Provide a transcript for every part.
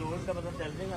Road का पता चल देगा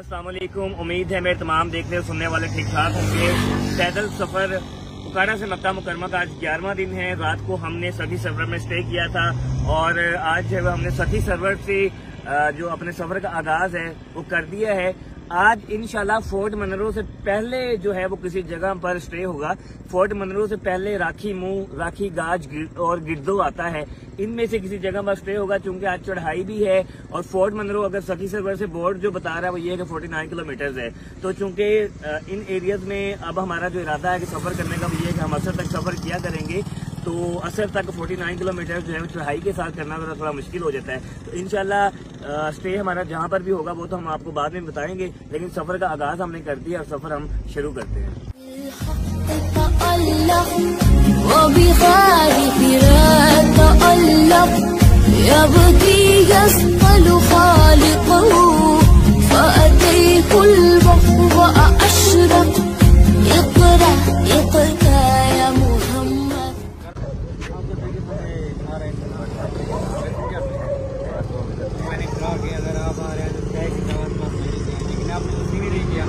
अस्सलाम वालेकुम। उम्मीद है मेरे तमाम देखने और सुनने वाले ठीक ठाक होंगे। पैदल सफर उकाड़ा से मक्का मुकरमा का आज 11वां दिन है। रात को हमने सखी सरवर में स्टे किया था और आज जो है हमने सखी सरवर से जो अपने सफर का आगाज है वो कर दिया है। आज इंशाल्लाह फोर्ट मनरो से पहले जो है वो किसी जगह पर स्टे होगा। फोर्ट मनरो से पहले राखी मुंह, राखी गाज और गिरदो आता है, इनमें से किसी जगह पर स्टे होगा। चूंकि आज चढ़ाई भी है और फोर्ट मनरो अगर सखी सरवर से बोर्ड जो बता रहा है वो ये है कि 49 किलोमीटर है। तो चूंकि इन एरियाज में अब हमारा जो इरादा है कि सफर करने का वो ये है कि हम असर तक सफर किया करेंगे। तो असर तक 49 किलोमीटर जो है चढ़ाई के साथ करना थोड़ा मुश्किल हो जाता है। तो इंशाल्लाह स्टे हमारा जहाँ पर भी होगा वो तो हम आपको बाद में बताएंगे, लेकिन सफर का आगाज हमने कर दिया और सफर हम शुरू करते हैं। अगर आप आ रहे हैं तो क्या लेकिन आपने तो नहीं किया।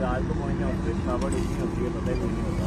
रात को पहुंचना थकावट इतनी होती है, पता ही नहीं होता।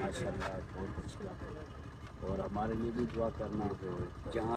माशाल्लाह बहुत अच्छा लगा और हमारे लिए भी दुआ करना जहाँ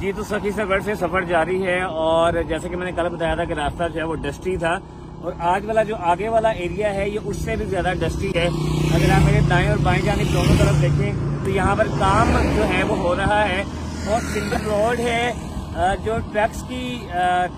जी तो सखी सरवर से सफर जारी है और जैसे कि मैंने कल बताया था कि रास्ता जो है वो डस्टी था और आज वाला जो आगे वाला एरिया है ये उससे भी ज्यादा डस्टी है। अगर आप मेरे दाएं और बाएं जानिब दोनों तरफ देखें तो यहाँ पर काम जो है वो हो रहा है और सिंगल रोड है। जो ट्रक्स की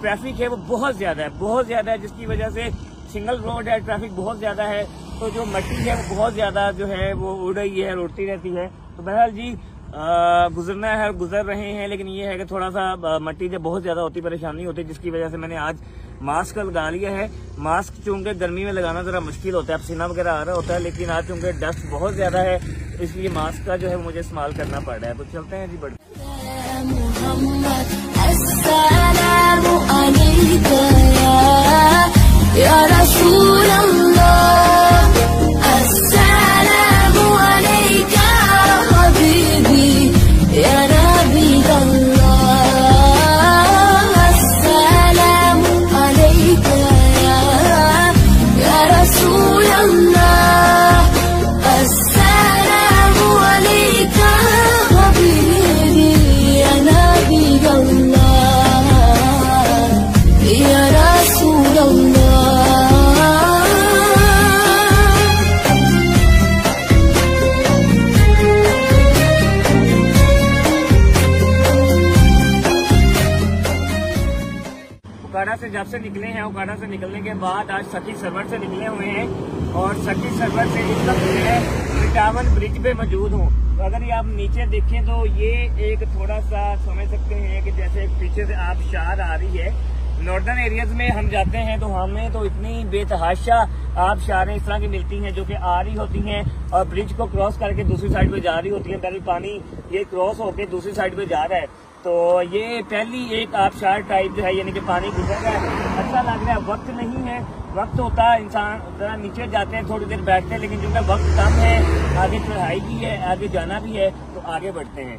ट्रैफिक है वो बहुत ज्यादा है जिसकी वजह से सिंगल रोड है, ट्रैफिक बहुत ज्यादा है तो जो मट्टी है वो बहुत ज्यादा जो है वो उड़ रही है, उड़ती रहती है। तो बहरहाल जी गुजरना है, गुजर रहे हैं, लेकिन ये है कि थोड़ा सा मट्टी जब बहुत ज्यादा होती परेशानी होती है जिसकी वजह से मैंने आज मास्क लगा लिया है। मास्क चूंकि गर्मी में लगाना जरा मुश्किल होता है, पसीना वगैरह आ रहा होता है, लेकिन आज चूंकि डस्ट बहुत ज्यादा है इसलिए मास्क का जो है मुझे इस्तेमाल करना पड़ रहा है। तो चलते हैं जी बढ़ उकाड़ा से जब से निकले हैं, उकाड़ा से निकलने के बाद आज सखी सरवर से निकले हुए हैं और सखी सरवर से इस वक्त मैं इटावन ब्रिज पे मौजूद हूँ। तो अगर ये आप नीचे देखें तो ये एक थोड़ा सा समझ सकते हैं कि जैसे पीछे से आबशार आ रही है। नॉर्दर्न एरियाज में हम जाते हैं तो हमें तो इतनी बेतहाशा आबशारें इस तरह की मिलती हैं जो कि आ रही होती हैं और ब्रिज को क्रॉस करके दूसरी साइड पे जा रही होती है। पहले पानी ये क्रॉस होके दूसरी साइड पे जा रहा है तो ये पहली एक आबशार टाइप जो है यानी कि पानी गुजर रहा है। अच्छा लग रहा है, वक्त नहीं है, वक्त होता है इंसान जरा नीचे जाते हैं थोड़ी देर बैठते हैं, लेकिन चूंकि वक्त कम है, आगे चढ़ाई भी है, आगे जाना भी है तो आगे बढ़ते हैं।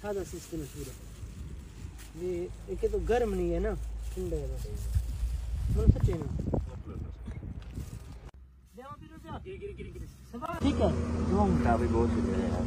सादा सिस्टम पूरा ये एक तो गर्म नहीं है ना, ठंडा है बस। सच्चे ना ठीक है बहुत शुक्रिया यार।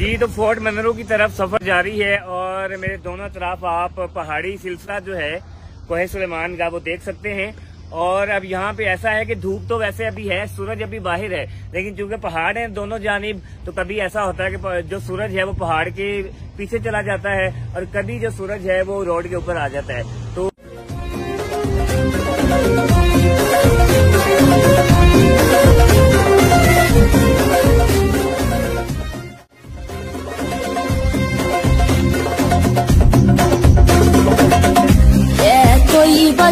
जी तो फोर्ट मनरो की तरफ सफर जारी है और मेरे दोनों तरफ आप पहाड़ी सिलसिला जो है कोहे सुलेमान का वो देख सकते हैं। और अब यहाँ पे ऐसा है कि धूप तो वैसे अभी है, सूरज अभी बाहर है, लेकिन चूंकि पहाड़ हैं दोनों जानिब तो कभी ऐसा होता है कि जो सूरज है वो पहाड़ के पीछे चला जाता है और कभी जो सूरज है वो रोड के ऊपर आ जाता है। तो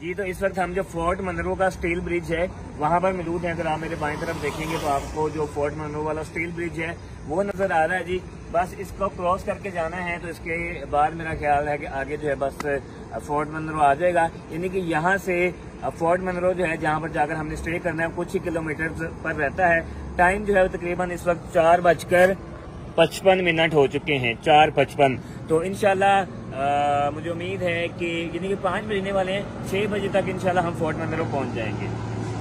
जी तो इस वक्त हम जो फोर्ट मनरो का स्टील ब्रिज है वहाँ पर मौजूद हैं। अगर आप मेरे बाईं तरफ देखेंगे तो आपको जो फोर्ट मनरो वाला स्टील ब्रिज है वो नजर आ रहा है जी। बस इसको क्रॉस करके जाना है तो इसके बाद मेरा ख्याल है कि आगे जो है बस फोर्ट मनरो आ जाएगा। यानी कि यहाँ से फोर्ट मनरो जो है जहाँ पर जाकर हमने स्टे करना है कुछ ही किलोमीटर पर रहता है। टाइम जो है तकरीबन इस वक्त 4:55 हो चुके हैं, 4:55। तो इंशाल्लाह मुझे उम्मीद है कि यानी कि 5 बजने वाले हैं, 6 बजे तक इंशाल्लाह हम फोर्ट मनरो पहुंच जाएंगे।